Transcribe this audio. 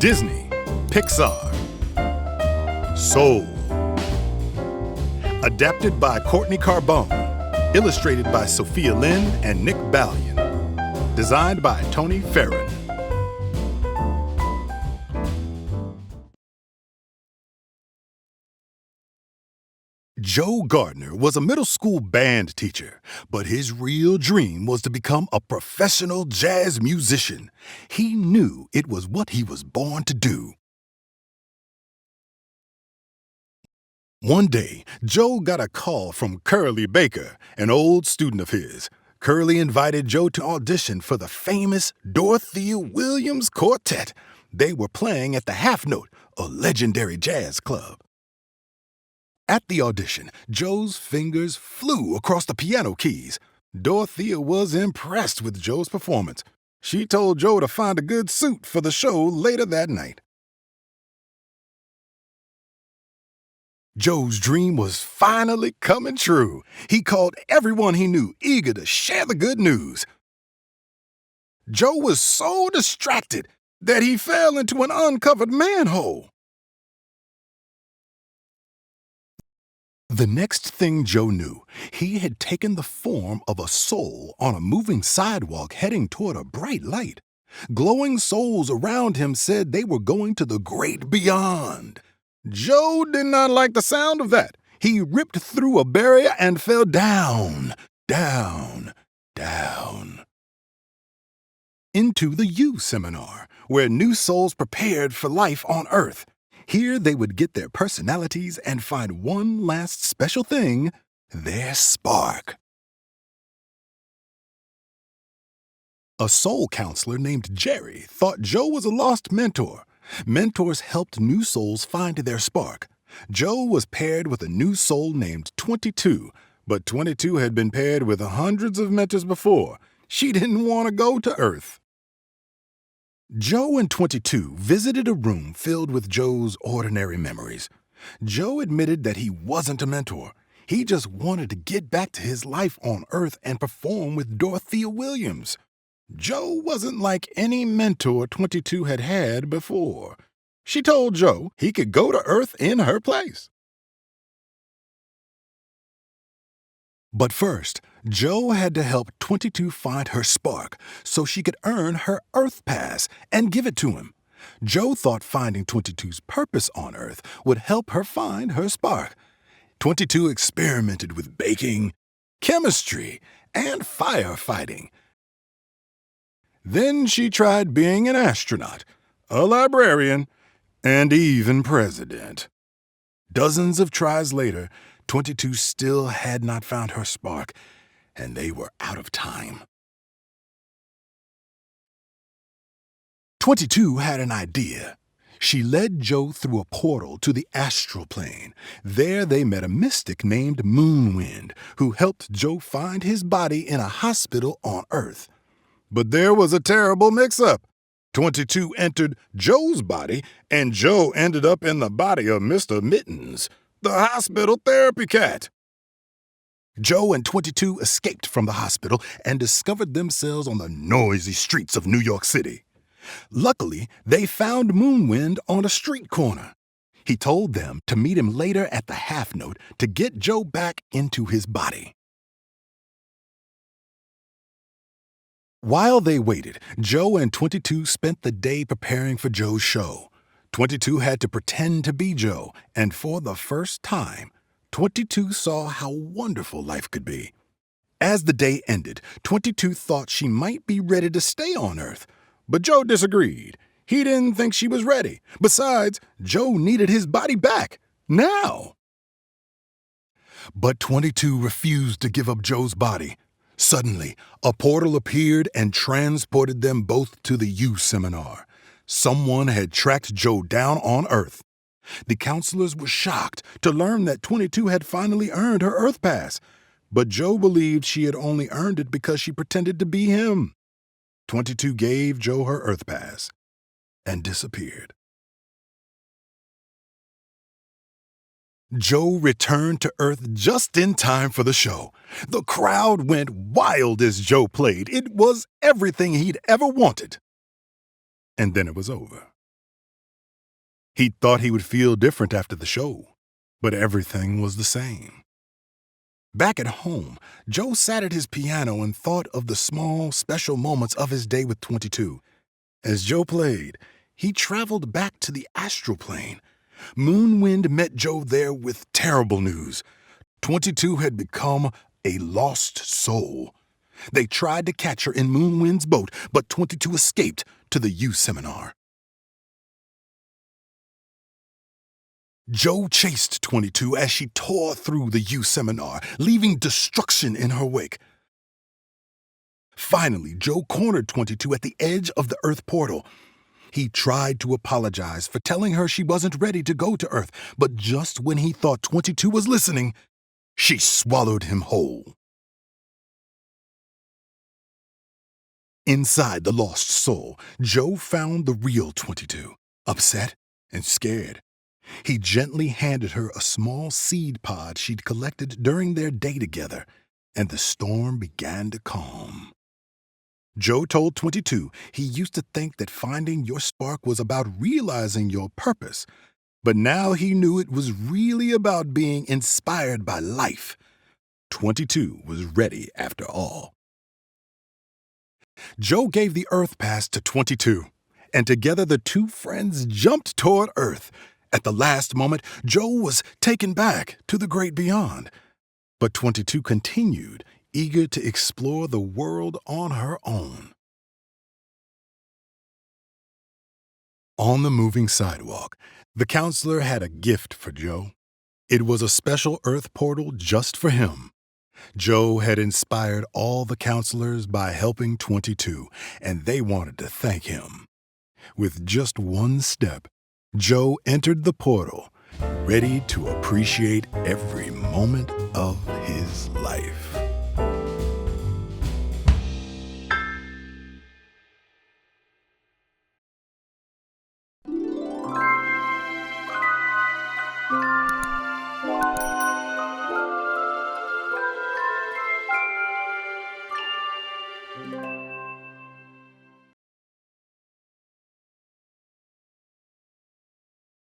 Disney, Pixar, Soul. Adapted by Courtney Carbone. Illustrated by Sophia Lynn and Nick Ballion. Designed by Tony Farron. Joe Gardner was a middle school band teacher, but his real dream was to become a professional jazz musician. He knew it was what he was born to do. One day, Joe got a call from Curly Baker, an old student of his. Curly invited Joe to audition for the famous Dorothea Williams Quartet. They were playing at the Half Note, a legendary jazz club. At the audition, Joe's fingers flew across the piano keys. Dorothea was impressed with Joe's performance. She told Joe to find a good suit for the show later that night. Joe's dream was finally coming true. He called everyone he knew, eager to share the good news. Joe was so distracted that he fell into an uncovered manhole. The next thing Joe knew, he had taken the form of a soul on a moving sidewalk heading toward a bright light. Glowing souls around him said they were going to the great beyond. Joe did not like the sound of that. He ripped through a barrier and fell down, down, down. Into the U Seminar, where new souls prepared for life on Earth. Here they would get their personalities and find one last special thing, their spark. A soul counselor named Jerry thought Joe was a lost mentor. Mentors helped new souls find their spark. Joe was paired with a new soul named 22, but 22 had been paired with hundreds of mentors before. She didn't want to go to Earth. Joe and 22 visited a room filled with Joe's ordinary memories. Joe admitted that he wasn't a mentor. He just wanted to get back to his life on Earth and perform with Dorothea Williams. Joe wasn't like any mentor 22 had had before. She told Joe he could go to Earth in her place. But first, Joe had to help 22 find her spark so she could earn her Earth Pass and give it to him. Joe thought finding 22's purpose on Earth would help her find her spark. 22 experimented with baking, chemistry, and firefighting. Then she tried being an astronaut, a librarian, and even president. Dozens of tries later, 22 still had not found her spark, and they were out of time. 22 had an idea. She led Joe through a portal to the astral plane. There they met a mystic named Moonwind, who helped Joe find his body in a hospital on Earth. But there was a terrible mix-up. 22 entered Joe's body, and Joe ended up in the body of Mr. Mittens, the hospital therapy cat. Joe and 22 escaped from the hospital and discovered themselves on the noisy streets of New York City. Luckily, they found Moonwind on a street corner. He told them to meet him later at the Half Note to get Joe back into his body. While they waited, Joe and 22 spent the day preparing for Joe's show. 22 had to pretend to be Joe, and for the first time, 22 saw how wonderful life could be. As the day ended, 22 thought she might be ready to stay on Earth, but Joe disagreed. He didn't think she was ready. Besides, Joe needed his body back, now. But 22 refused to give up Joe's body. Suddenly, a portal appeared and transported them both to the U Seminar. Someone had tracked Joe down on Earth. The counselors were shocked to learn that 22 had finally earned her Earth Pass, but Joe believed she had only earned it because she pretended to be him. 22 gave Joe her Earth Pass and disappeared. Joe returned to Earth just in time for the show. The crowd went wild as Joe played. It was everything he'd ever wanted. And then it was over. He thought he would feel different after the show, but everything was the same. Back at home, Joe sat at his piano and thought of the small, special moments of his day with 22. As Joe played, he traveled back to the astral plane. Moonwind met Joe there with terrible news. 22 had become a lost soul. They tried to catch her in Moonwind's boat, but 22 escaped to the youth seminar. Joe chased 22 as she tore through the youth seminar, leaving destruction in her wake. Finally, Joe cornered 22 at the edge of the Earth portal. He tried to apologize for telling her she wasn't ready to go to Earth, but just when he thought 22 was listening, she swallowed him whole. Inside the lost soul, Joe found the real 22, upset and scared. He gently handed her a small seed pod she'd collected during their day together, and the storm began to calm. Joe told 22 he used to think that finding your spark was about realizing your purpose, but now he knew it was really about being inspired by life. 22 was ready after all. Joe gave the Earth pass to 22, and together the two friends jumped toward Earth. At the last moment, Joe was taken back to the great beyond. But 22 continued, eager to explore the world on her own. On the moving sidewalk, the counselor had a gift for Joe. It was a special Earth portal just for him. Joe had inspired all the counselors by helping 22, and they wanted to thank him. With just one step, Joe entered the portal, ready to appreciate every moment of his life.